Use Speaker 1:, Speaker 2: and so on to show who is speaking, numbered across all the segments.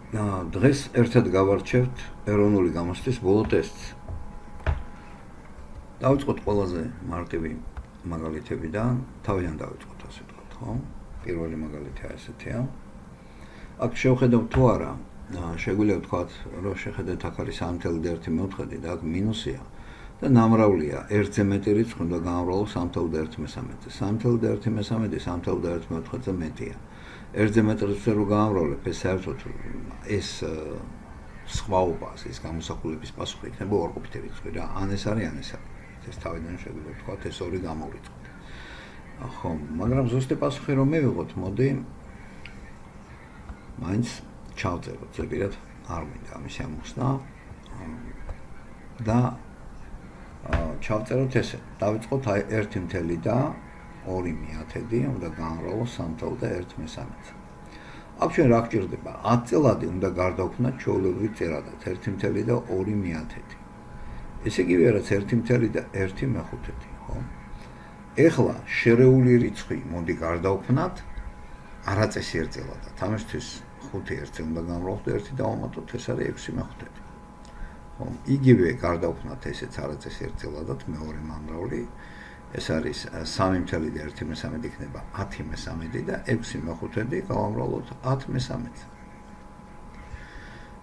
Speaker 1: დღეს ერთად გავარჩევთ ეროვნული გამოცდის ბოლო ტესტს. დავიწყოთ ყველაზე მარტივი მაგალითებიდან, თავიდან დავიწყოთ ასე ვთქვათ, ხო? პირველი მაგალითი ასეთია. აქ შევხედავთ თუ არა, შეგვიძლია ვთქვათ, რომ შეხედეთ აქ არის 3.1 და აქ მინუსია და ნამრავლია 1-ზე მეტი რიცხვი უნდა გამრავლოს 3.1-ზე. 3.1-ზე 3.1-ზე მეტია. 1-ზე მეტ რიცხვზე რო გამრავლებ, ეს საერთოდ ეს სხვაობას, ეს გამოსახულების პასუხი იქნება ორყოფითი რიცხვი რა. ან ეს არის, ან ეს არის. ეს თავიდან შეგვიძლია ვთქვათ, ეს ორი გამოვიწყოთ. ხო, მაგრამ ზუსტი პასუხი რომ მივიღოთ, მოდი მაინც ჩავწეროთ, ზოგადად არ მინდა ამისი ამოხსნა და ჩავწეროთ ესე. დავიწყოთ აი 1 და 2/10 უნდა გამრავლოს 3.1-ზე. აქ ჩვენ რა გჭირდება? 10 წელადი უნდა გარდაუქმნათ ჩვეულებრივი წერადად 1 და 2/10. ესე იგი რაც 1 და 1/5, ხო? ეხლა შერეული რიცხვი მოდი გარდაუქმნათ არაწესი ერთწელადად. ამისთვის 5 ერთზე უნდა გამრავლოთ 1 და ავუმატოთ, ეს არის 6/5. ხო, იგივე გარდაუქმნათ ესეც არაწესი ერთწელადად მეორე მამრავლი. ეს არის 3.1 იქნება 10/13 და 6/5 გავამრავლოთ 10/13.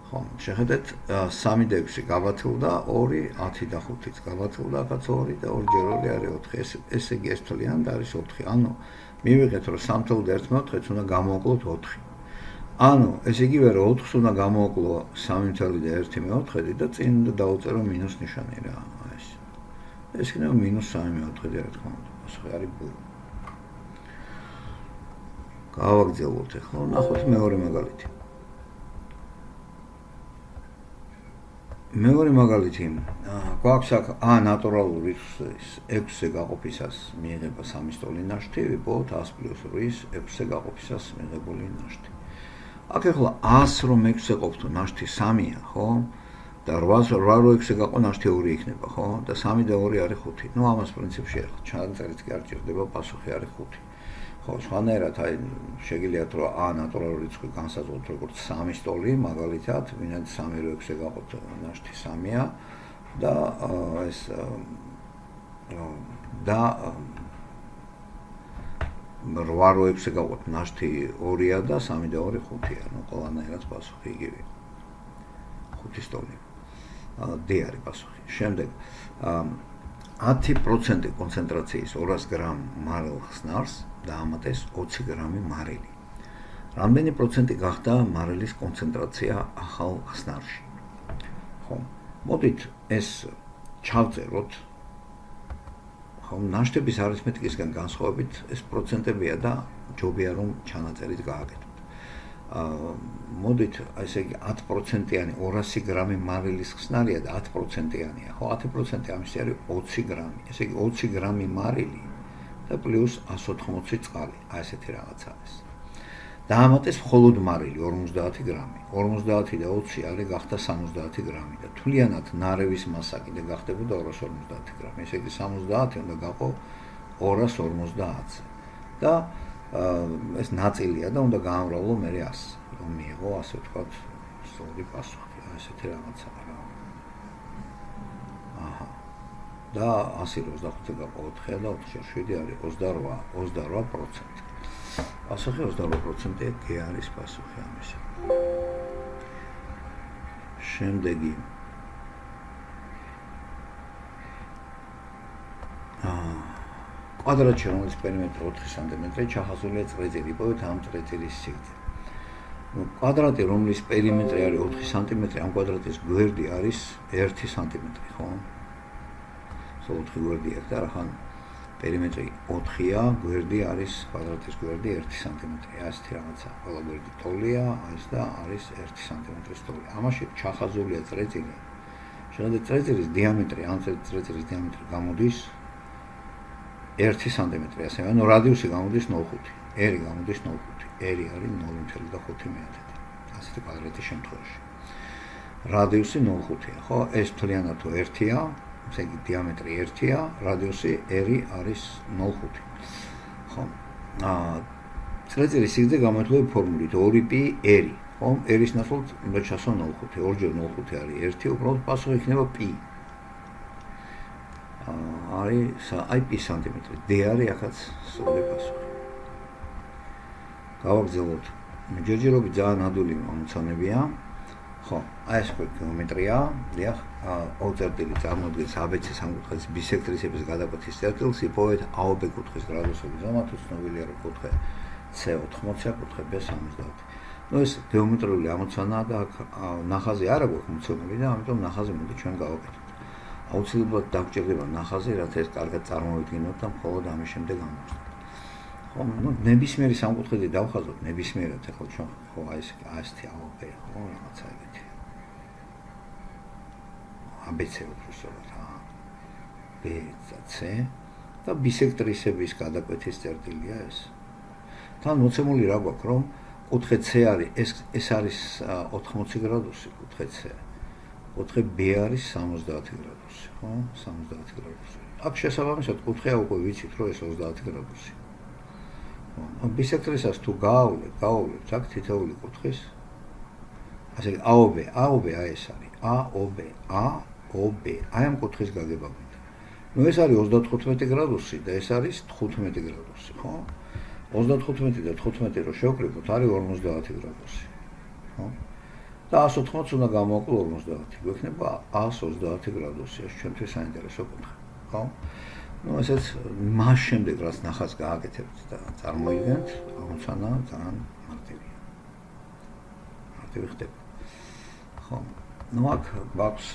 Speaker 1: ხო, შეხედეთ 3 და 6 გავათილდა 2, 10 და 5-იც გავათილდა, აქაც 2 და 2 ჯერ 2 არის 4. ესე იგი ეს თვლიანად არის 4. ანუ მივიღეთ რომ 3.1-ს უნდა გამოვაკლოთ 4. ანუ ესე იგივე რომ 4-ს უნდა გამოვაკლო 3.1 და წინ უნდა დავუწერო მინუს ნიშანი რა. ეს იქნება -3/4 რა თქმა უნდა. ასე არის ბ. გავაგრძელოთ ახლა, ნახოთ მეორე მაგალითი. მეორე მაგალითი, გვაქვს აქ a ნატურალური რიცხვის 6-ზე გაყოფისას მიიღება 3-ის ტოლი ნაშთი, ვიპოვოთ 100 + 8-ის 6-ზე გაყოფისას მიღებული ნაშთი. აქ ახლა 100-ს რომ 6-ზე ყოფთო ნაშთი 3-ია, ხო? და 8-ს 8 რო 6-ზე გაყო ნაშთი 2 იქნება, ხო? და 3 და 2 არის 5. ნუ ამას პრინციპში ახლა ჩანაწერიც კი არ ჭირდება, პასუხი არის 5. ხო, სხვანაირად აი შეგიძლიათ რომ a ნატურალური რიცხვი განსაზღვროთ როგორც 3-ის ტოლი, მაგალითად, ვინაიდან 3 რო 6-ზე გაყოთ ნაშთი 3-ია და ეს და 8 რო 6-ზე გაყოთ ნაშთი 2-ია და 3 და 2 5-ია. ნუ ყველანაირად პასუხი იგივე. 5-ის ტოლი. D არის პასუხი. შემდეგ 10% კონცენტრაციის 200 გრამ მარილ ხსნარს დაამატეს 20 გრამი მარილი. რამდენი პროცენტი გახდა მარილის კონცენტრაცია ახალ ხსნარში? ხო, მოდით ეს ჩავწეროთ. ხო, ნაშთების არითმეტიკისგან განსხვავებით ეს პროცენტებია და ჯობია რომ ჩანაწერით გააკეთოთ. მოდით ესე იგი 10%-იანი 200 გრამი მარილის ხსნარია და 10%-იანია, ხო? 10% ამისი არის 20 გრამი. ესე იგი 20 გრამი მარილი და პლუს 180 წყალი. აი ესეთი რაღაცა არის. დაამატეს მხოლოდ მარილი 50 გრამი. 50 და 20 არის გახდა 70 გრამი და თვლიანად ნარევის მასა კიდე გახდებოდა 250 გრამი. ესე იგი 70 უნდა გაყო 250-ზე. და ეს ნაწილია და უნდა გაამრავლო მე 100, რომ მიიღო ასე ვთქვათ სწორი პასუხი. ესეთი რაღაცა რა. აჰა. და 125-ზე გაყო 4 და 4-7 არის 28%. პასუხი 28%-ია, კი არის პასუხი ამისი. შემდეგი კვადრატში რომლის პერიმეტრი 4 სმ-ია, ჩახაზულია წრეწირი, იპოვეთ ამ წრეწირის სიგრძე. ნუ კვადრატი რომლის პერიმეტრი არის 4 სმ, ამ კვადრატის გვერდი არის 1 სმ, ხო? სულ 4 გვერდი აქვს და რახან პერიმეტრი 4-ია, გვერდი არის კვადრატის გვერდი 1 სმ. ასეთი რაღაცა. ყველა გვერდი ტოლია, ეს და არის 1 სმ-ის ტოლი. ამაში ჩახაზულია წრეწირი. შეხედეთ წრეწირის დიამეტრი, ამ წრეწირის დიამეტრი გამოდის 1 სმ, ასე ანუ რადიუსი გამოდის 0.5, ერი გამოდის 0.5, ერი არის 0.5. ასეთი კვადრატის შემთხვევაში. რადიუსი 0.5-ია, ხო? ეს თვლიანად თუ 1-ია, ესე იგი დიამეტრი 1-ია, რადიუსი ერი არის 0.5. ხო. წრეწირის სიგრძე გამოიხატება ფორმულით 2π ერი. ხომ ერის ნაცვლად უნდა ჩასვა 0.5 ორჯერ 0.5 არის 1 უბრალოდ პასუხი იქნება π არის აი π სანტიმეტრი d არის ახაც სწორი პასუხი გავაგრძელოთ ჯერჯერობით ძალიან ადვილი მომცანებია ხო აი ეს გეომეტრია დიახ ოწერტილი წარმოადგენს ABC სამკუთხედის ბისექტრისების გადაკვეთის წერტილს იპოვეთ AOB კუთხის გრადუსული ზომა თუ ცნობილია რომ კუთხე C80-ია კუთხე B70 ну ეს გეომეტრიული ამოცანაა და აქ ნახაზი არ აქვს მოცემული და ამიტომ ნახაზი მოდი ჩვენ გავაკეთოთ აუცილებლად დაგჭირდება ნახაზი რათა ეს კარგად წარმოვიდგინოთ და მხოლოდ ამის შემდეგ ამოვხსნათ ხო ну ნებისმიერი სამკუთხედი დავხაზოთ ნებისმიერად ახლა ჩვენ ხო აი ეს ასეთი AOB ხო რაღაცა ეგეთი ABC უბრალოდ B და C და ბისექტრისების გადაკვეთის წერტილია ეს თან მოცემული რა გვაქვს რომ კუთხე C არის ეს არის 80 გრადუსი კუთხე C კუთხე B არის 70 გრადუსი ხო 70 გრადუსი აქ შესაბამისად კუთხეა უკვე ვიცით რომ ეს 30 გრადუსი ხო ბისექტრისას თუ გავავლეთ აქ თითოეული კუთხის ასე AOB აი ეს არის AOB აი ამ კუთხის გაგება გვინდა ну ეს არის 35 გრადუსი და ეს არის 15 გრადუსი ხო 35 და 15 რო შევკრიბოთ არის 50 გრადუსი ხო და 180 უნდა გამოვაკლო 50 გვექნება 130 გრადუსი ეს ჩვენთვის საინტერესო კუთხე ხო ну ესეც მას შემდეგ რაც ნახაზს გააკეთებთ და წარმოიდგენთ ამოცანა ძალიან მარტივი ხდება ხო ну აქ გვაქვს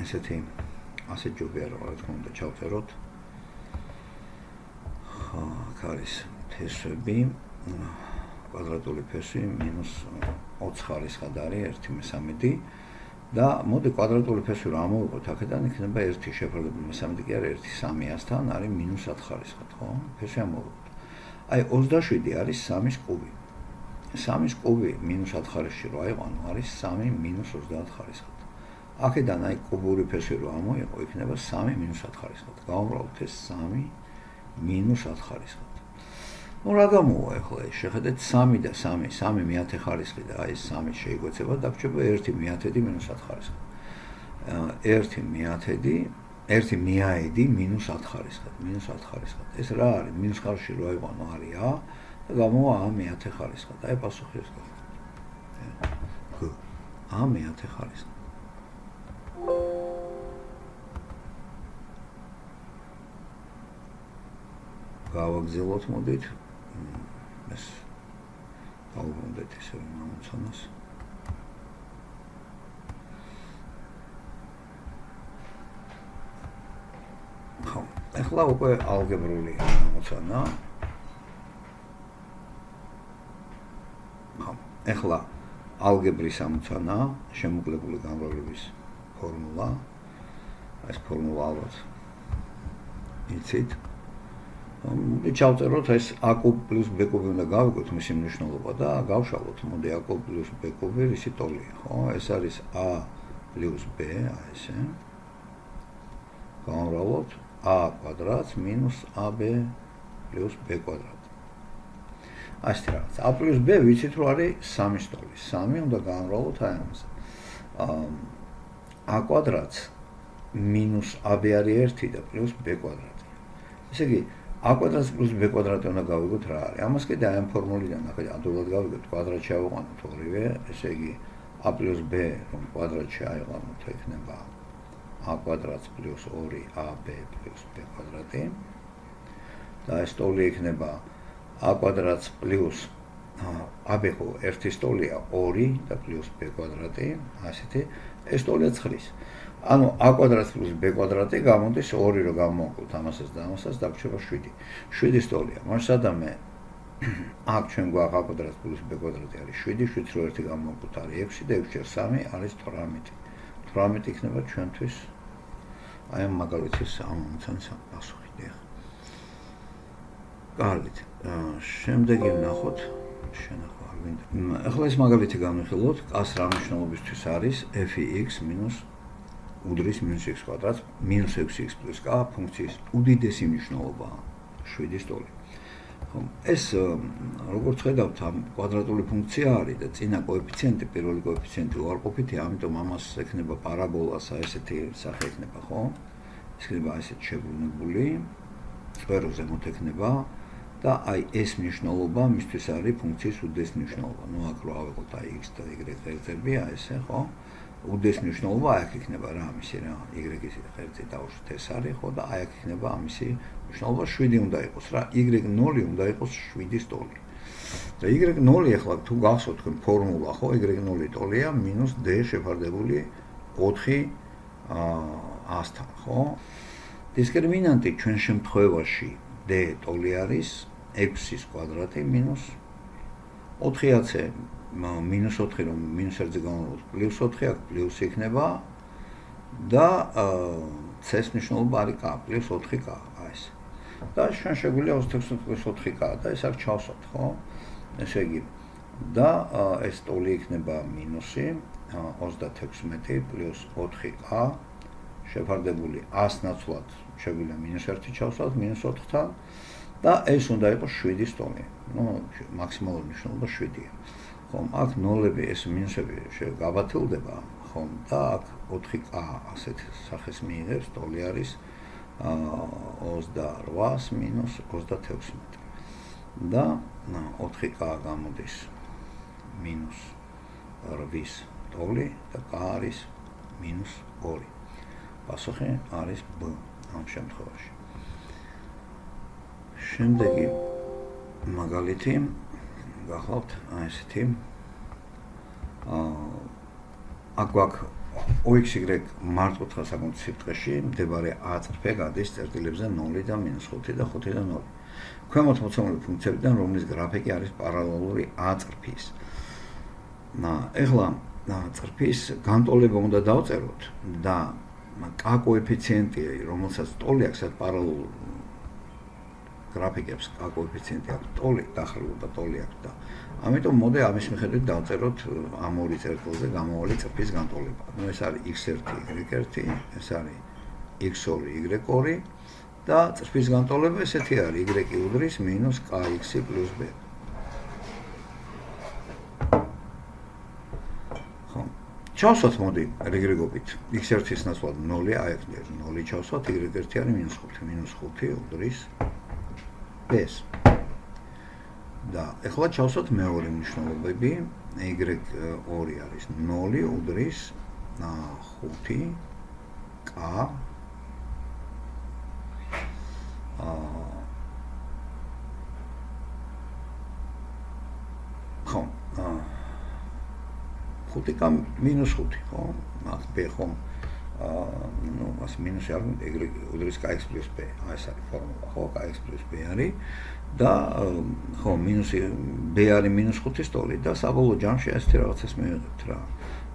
Speaker 1: ესეთი ასე ჯობია რა თქმა უნდა ჩავწეროთ ხო აქ არის ფესვები კვადრატული ფესვი -20 ხარისხად არის 1/13 და მოდი კვადრატული ფესვი რა ამოვიღოთ აქედან იქნება 1 შეფერილებული მე-13 კი არის 1/300-თან არის -10 ხარისხად ხო ფესვი ამოვიღოთ აი 27 არის 3-ის კუბი 3-ის კუბი -10 ხარისხში რო აიყვანო არის 3 -30 ხარისხად აქედან აი კუბური ფესვი რო ამოიღო იქნება 3 -10 ხარისხად გავამრავლოთ ეს 3 -10 ხარისხად ну რა გამოვა ახლა ეს შეხედეთ 3 და 3 1/10 ხარისხი და აი 3 შეიგვეცება დაგჭირდება 1/10 -10 ხარისხი 1/10 -10 ხარისხად -10 ხარისხად ეს რა არის მინუს ხარისხი რო აიყვანო არის a და გამოვა a/10 ხარისხად აი პასუხი ეს a/10 ხარისხად გავაგზავნოთ მოდით ეს დავუბრუნდეთ ესე რომ ამოცანას ხო ახლა უკვე ალგებრული ამოცანა ხო ახლა ალგებრის ამოცანა შემოკლებული გამრავლების ფორმულა ეს ფორმულა ალბათ იცით ჩავწეროთ ეს a კუბ პლუს b კუბი უნდა გავიგოთ მისი მნიშვნელობა და გავშალოთ მოდი a კუბ პლუს b კუბი რისი ტოლია ხო ეს არის a პლუს b აი ესე გავამრავლოთ a კვადრატს მინუს ab პლუს b კვადრატი ასეთი რაღაც a პლუს b ვიცით რომ არის 3-ის ტოლი 3 უნდა გავამრავლოთ აი ამაზე a კვადრატს მინუს ab არის 1 და პლუს b კვადრატი ესე იგი a კვადრატს პლუს b კვადრატი უნდა გავიგოთ რა არის. ამას კიდე აი ამ ფორმულიდან ახლა ადვილად გავიგოთ კვადრატში ავიყვანოთ ორივე, ესე იგი a პლუს b რომ კვადრატში აიყვანოთ იქნება a კვადრატს პლუს 2ab პლუს b კვადრატი და ეს ტოლი იქნება a კვადრატს პლუს ab ხო ერთის ტოლია 2 და პლუს b კვადრატი ასეთი ეს ტოლია 9-ის ანუ a კვადრატს პლუს b კვადრატი გამოდის 2 რო გამოვაკლოთ ამასაც და ამასაც დაგვრჩება 7. 7-ის ტოლია. მას სადამე აქ ჩვენ გვაქვს a კვადრატს პლუს b კვადრატი არის 7, 7 რო ერთი გამოვაკლოთ არის 6 და 6 + 3 არის 18. 18 იქნება ჩვენთვის აი ამ მაგალითის ამოცანის პასუხი. კარგით. შემდეგი ვნახოთ შენახვა არ გვინდა. ახლა ეს მაგალითი განვიხილოთ. კას რა მნიშვნელობისთვის არის f(x) უდრის -x კვადრატს -6x + k ფუნქციის უდიდესი მნიშვნელობაა 7-ის ტოლი. ეს როგორც ხედავთ, ამ კვადრატული ფუნქცია არის და წინა კოეფიციენტი, პირველი კოეფიციენტი უარყოფითია, ამიტომ ამას ექნება პარაბოლას, ესეთი სახე ექნება, ხო? ეს იქნება ესეთ შებრუნებული, წვერო ზემოთ ექნება და აი ეს მნიშვნელობა მისთვის არის ფუნქციის უდიდეს მნიშვნელობა. ნუ აქ რო ავიღოთ აი x და y ღერძებია ესე, ხო? უდიდეს მნიშვნელობა აქ იქნება რა ამისი რა, y-ის ღერძი დავუშვით ეს არის, ხო და აი აქ იქნება ამისი მნიშვნელობა 7 უნდა იყოს რა, y0 უნდა იყოს 7-ის ტოლი. და y0 ახლა თუ გახსოვთ თქვენ ფორმულა, ხო, y0 ტოლია -d შეფარდებული 4a-სთან, ხო? დისკრიმინანტი ჩვენ შემთხვევაში d ტოლი არის 6-ის კვადრატი -4ac -4 რომ -1-ზე გამოვიდეთ +4 აქ პლუსი იქნება და c-ის მნიშვნელობა არის k +4k აი ეს. და ჩვენ შეგვიძლია 26 + 4k და ეს არ ჩავსვათ, ხო? ესე იგი და ეს ტოლი იქნება -26 + 4k შეფარდებული 100 ნაცვლად შეგვიძლია -1 ჩავსვათ -4-თან და ეს უნდა იყოს 7-ის ტოლი. ნუ მაქსიმალური მნიშვნელობა 7-ია. ხომ, აქ ნოლები, ეს მინუსები გაბათილდება, ხომ, და აქ 4k ასეთ სახეს მიიღებს, ტოლი არის 28 -36. და 4k გამოდის -8-ის ტოლი და k არის -2. პასუხი არის b ამ შემთხვევაში. შემდეგი მაგალითი გახლავთ აი ესეთი აქ გვაქვს OXY მართკუთხა საკუთარ სიბრტყეში მდებარე A წრფე გადის წერტილებზე 0 და -5 და 5 და 0. ქვემოთ მოცემული ფუნქციებიდან რომლის გრაფიკი არის პარალელური A წრფის. ეხლა წრფის განტოლება უნდა დავწეროთ და k კოეფიციენტია, რომელსაც ტოლი აქვს այդ პარალელურ გრაფიკებს k კოეფიციენტი აქვს ტოლი დახრილობა ტოლი აქვს და ამიტომ მოდი ამის მიხედვით დავწეროთ ამ ორი წერტილზე გამოვალი წრფის განტოლება. ნუ ეს არის x1 y1, ეს არის x2 y2 და წრფის განტოლება ესეთი არის y უდრის -kx + b. ხო. ჩავსვათ მოდი რეგრეგობით x1-ის ნაცვლად 0, აი აქ 0 ჩავსვათ, y1 არის -5 უდრის b-ს. და ეხლა ჩავსვათ მეორე მნიშვნელობები, y2 არის 0 უდრის 5k ხო 5k -5, ხო? აქ b ხო? ნუ მას მინუსი არ უნდა y უდრის kx + b. აი ეს არის ფორმულა, ხო? kx + b არის და ხო მინუსი b არის -5-ის ტოლი და საბოლოო ჯამში ესეთი რაღაცას მივიღებთ რა.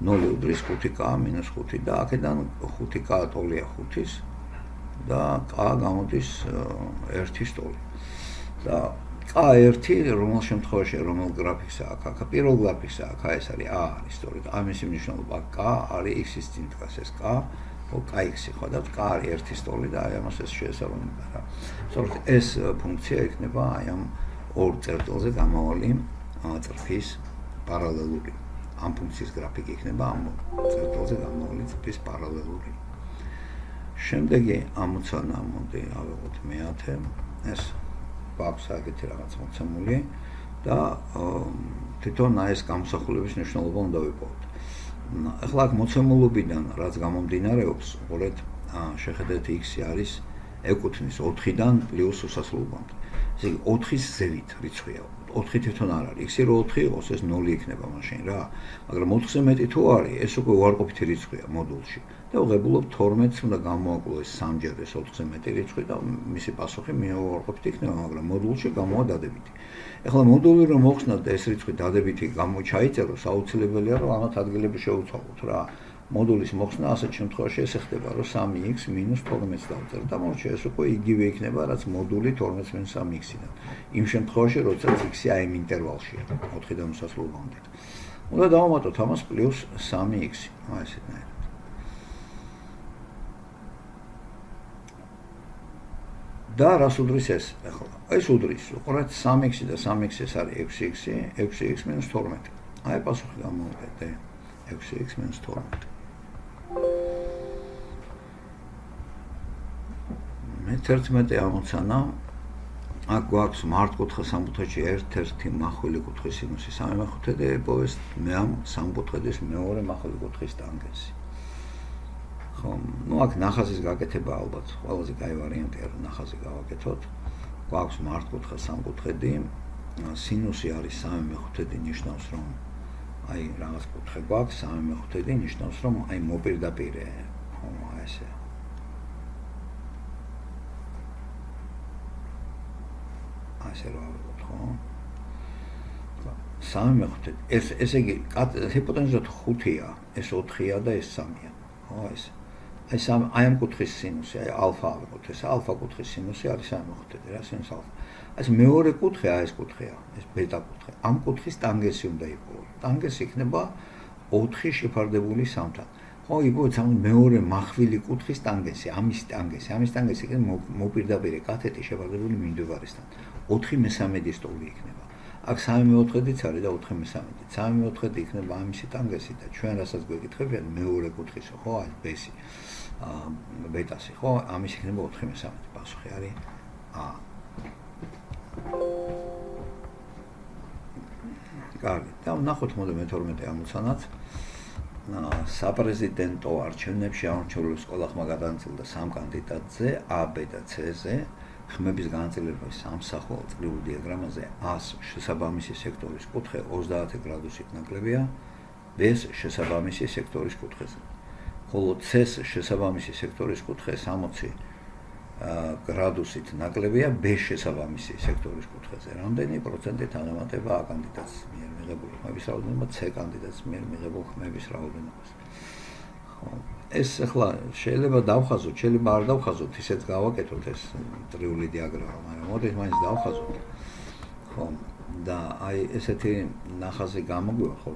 Speaker 1: 0 უდრის 5k -5 და აქედან 5k ტოლია 5-ის და k გამოდის 1-ის ტოლი. და k1 რომელ შემთხვევაში რომელ გრაფიკსაა აქ პირველ გრაფიკსაა აქ ეს არის a არის სწორედ ამის მნიშვნელობა k არის x-ის წინ დგას ეს k kx ხო და k არის 1-ის ტოლი და აი ამას ეს შეესაბამება რა. სწორედ ეს ფუნქცია იქნება აი ამ ორ წერტილზე გამავალი წრფის პარალელური. ამ ფუნქციის გრაფიკი იქნება ამ წერტილზე გამავალი წრფის პარალელური. შემდეგი ამოცანა მოდი ავიღოთ მე-10 ეს გვაქვს აგეთი რაღაც მოცემული და თვითონ აი ეს გამოსახულების მნიშვნელობა უნდა ვიპოვოთ. ახლა აქ მოცემულობიდან რაც გამომდინარეობს, უყურეთ, შეხედეთ x არის ეკუთვნის 4-დან პლუს უსასრულობამდე. ესე იგი 4-ის ზევით რიცხვია. 4 თვითონ არ არის. x-ი რო 4 იყოს, ეს 0 იქნება მაშინ რა. მაგრამ 4-ზე მეტი თუ არის, ეს უკვე უარყოფითი რიცხვია მოდულში. და ვღებულობ 12-ს უნდა გამოაკლო ეს 3-ჯერ ეს 4-ზე მეტი რიცხვი და მისი პასუხი უარყოფითი იქნება, მაგრამ მოდულში გამოვა დადებითი. ეხლა მოდული რომ მოხსნათ და ეს რიცხვი დადებითი ჩაიწეროს, აუცილებელია რომ ამათ ადგილები შევუცვალოთ რა. მოდულის მოხსნა ასეთ შემთხვევაში ესე ხდება, რომ 3x - 12-ს დავწერთ და მოჩე ეს უკვე იგივე იქნება, რაც მოდული 12 - 3x-დან. იმ შემთხვევაში, როდესაც x-ი აი იმ ინტერვალშია, 4-დან უსასრულობამდე. უნდა დავამატოთ ამას პლუს 3x. აი ესეთნაირად. და რას უდრის ეს? ახლა ეს უდრის, უყურეთ 3x და 3x ეს არის 6x, 6x - 12. აი პასუხი გამოვიყენე 6x - 12. მე-11 ამოცანა აქ გვაქვს მართკუთხა სამკუთხედში ერთ-ერთი მახვილი კუთხის სინუსი 3/5 და იპოვეს მე ამ სამკუთხედის მეორე მახვილი კუთხის ტანგენსი. ხო, ну აქ ნახაზის გაკეთება ალბათ ყველაზე კაი ვარიანტია რომ ნახაზი გავაკეთოთ. გვაქვს მართკუთხა სამკუთხედი, სინუსი არის 3/5 ნიშნავს რომ აი რაღაც კუთხე გვაქვს 3/5 ნიშნავს რომ აი მოპირდაპირე, ხო, აი ესე. ასე რა ვიყოთ, ხო? 3/5. ესე იგი, ჰიპოტენუზად 5-ია, ეს 4-ია და ეს 3-ია. ხო, ეს. აი ამ კუთხის სინუსი, აი ალფა ვიყოთ, ეს ალფა კუთხის სინუსი არის 3/5, რა სინუს ალფა. ეს მეორე კუთხე, ეს კუთხეა, ეს ბეტა კუთხე. ამ კუთხის ტანგენსი უნდა იყოს. ტანგენსი იქნება 4 შეფარდებული 3-თან. ხო, იგივე მეორე მახვილი კუთხის ტანგენსი, ამის ტანგენსი იქნება მოპირდაპირე კათეტი შეფარდებული მიმდევარისთან. 4/3 სტოლი იქნება. აქ 3/4-იც არის და 4/3. 3/4 იქნება ამისი ტანგენსი და ჩვენ რასაც გვეკითხებიან მეორე კუთხის, ხო, აი ბესი. ბეტასი, ხო, ამის იქნება 4/3. პასუხი არის ა. კარგი, და ვნახოთ მოდე მე-12 ამოცანაც. საპრეზიდენტო არჩევნებში არჩევნების ყველა ხმა გადანაწილდა 3 კანდიდატზე, A, B და C-ზე. ხმების განაწილების სამსახურ წრიულ დიაგრამაზე A-ს შესაბამისი სექტორის კუთხე 30 გრადუსით ნაკლებია B-ს შესაბამისი სექტორის კუთხეზე. ხოლო C-ს შესაბამისი სექტორის კუთხე 60 გრადუსით ნაკლებია B-ს შესაბამისი სექტორის კუთხეზე. რამდენი პროცენტით ანემატება A კანდიდატს მიერ მიღებული ხმების რაოდენობა C კანდიდატს მიერ მიღებულ ხმების რაოდენობას. ეს ახლა შეიძლება დავხაზოთ, შეიძლება არ დავხაზოთ, ისეთ გავაკეთოთ ეს ტრიული დიაგრამა, მაგრამ მოდით მაინც დავხაზოთ. ხო, და აი ესეთი ნახაზი გამოგვივა, ხო,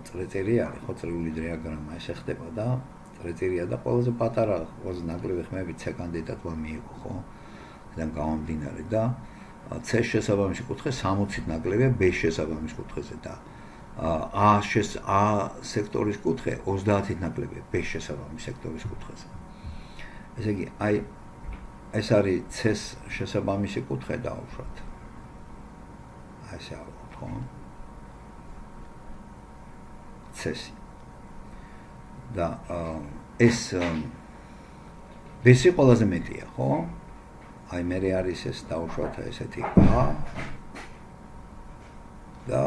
Speaker 1: წრეწირი არის, ხო, ტრიული დიაგრამა ესე ხდება და წრეწირია და ყველაზე პატარა, ყველაზე ნაკლები ხმები C კანდიდატმა მიიღო, ხო? და გამომდინარე და C-ს შესაბამისი კუთხე 60-ით ნაკლებია B-ს შესაბამის კუთხეზე და A სექტორის კუთხე 30-ით ნაკლებია B-ს შესაბამის სექტორის კუთხეზე. ესე იგი, აი ეს არის C-ს შესაბამისი კუთხე დაუშვათ. აი ესე ავიღოთ, ხო? C-ს. და ეს B-ს ყველაზე მეტია, ხო? აი მე არის ეს დაუშვათ ესეთი A და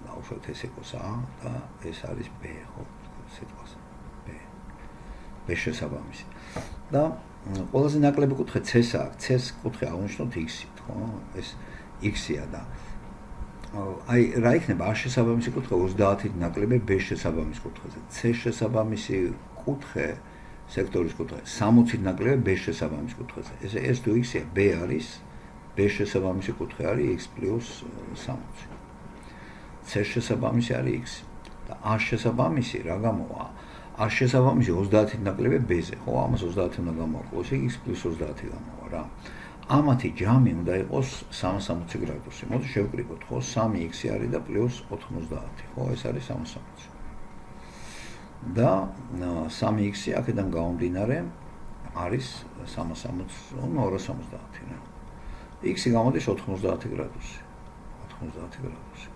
Speaker 1: დავუშვათ ეს იყოს A და ეს არის B, ხო, სიტყვას B შესაბამისი. და ყველაზე ნაკლები კუთხე C-ს აქვს, C-ს კუთხე აღნიშნოთ X-ით, ხო? ეს X-ია და აი რა იქნება A შესაბამისი კუთხე 30-ით ნაკლებია B შესაბამის კუთხეზე. C შესაბამისი კუთხე სექტორის კუთხე 60-ით ნაკლებია B შესაბამის კუთხეზე. ეს თუ X-ია, B არის B შესაბამისი კუთხე არის X + 60. C შესაბამისი არის X და A შესაბამისი რა გამოვა? A შესაბამისი 30-ით ნაკლებია B-ზე, ხო? ამას 30 უნდა გამოვაკლოს, X + 30 გამოვა რა. ამათი ჯამი უნდა იყოს 360 გრადუსი. მოდი შევკრიბოთ, ხო? 3x არის და + 90, ხო? ეს არის 360. და 3x აქედან გამომდინარე არის 270 რა. x გამოდის 90 გრადუსი. 90 გრადუსი.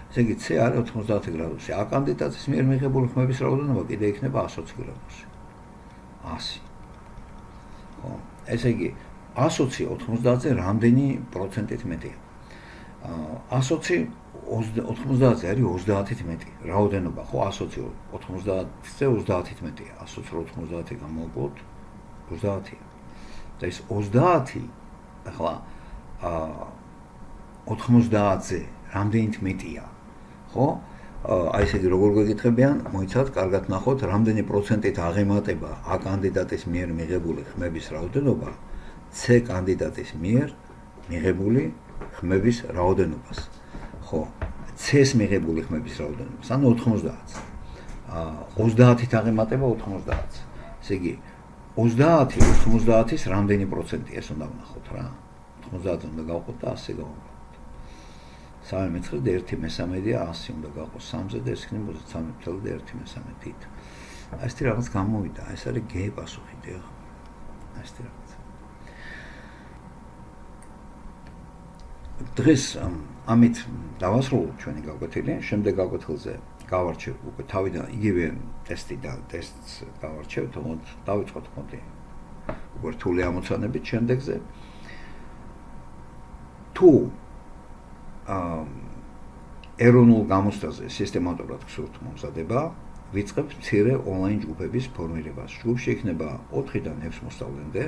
Speaker 1: ესე იგი C არის 90 გრადუსი. A კანდიდატის მიერ მიღებული ხმების რაოდენობა კიდე იქნება 120 გრადუსი. 100. ხო? ესე იგი 120 90-ზე რამდენი პროცენტით მეტია? 120 90-ზე არის 30-ით მეტი. რაოდენობა, ხო, 120 90-ზე 30-ით მეტია. 120 90 გამოვაკლოთ 30-ია. და ეს 30 ახლა 90-ზე რამდენით მეტია? ხო? აი ესე იგი როგორ გვეკითხებიან, მოიცავთ, კარგად ნახოთ, რამდენი პროცენტით აღემატება A კანდიდატის მიერ მიღებული ხმების რაოდენობა C კანდიდატის მიერ მიღებული ხმების რაოდენობას. ხო, C-ს მიღებული ხმების რაოდენობას, ანუ 90-ს. 30-ით აღემატება 90-ს. ესე იგი, 30-ის რამდენი პროცენტია ეს უნდა ვნახოთ რა. 90 უნდა გავყოთ და 100 გავყოთ. 3/1/1/3-ია 100 უნდა გავყოთ 3-ზე და ეს იქნება 33.1/3. ასეთი რაღაც გამოვიდა, ეს არის გეი პასუხი დიახ. ასეთი რაღაც. დღეს ამით დავასრულოთ ჩვენი გაკვეთილი, შემდეგ გაკვეთილზე გავარჩევ უკვე თავიდან იგივე ტესტი და ტესტს გავარჩევ, თუმცა დავიწყოთ მოდი. უკვე რთული ამოცანებით შემდეგზე. თუ ეროვნულ გამოცდაზე სისტემატურად გსურთ მომზადება, ვიწყებთ მცირე ონლაინ ჯგუფების ფორმირებას. ჯგუფში იქნება 4-დან 6 მოსწავლემდე,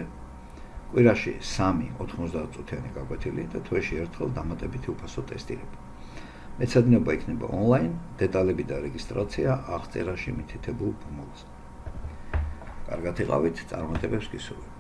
Speaker 1: კვირაში 3-90 წუთიანი გაკვეთილი და თვეში ერთხელ დამატებითი უფასო ტესტირება. მეცადინეობა იქნება ონლაინ, დეტალები და რეგისტრაცია აღწერაში მითითებულ ფორმულაზე. კარგად იყავით, წარმატებებს გისურვებთ.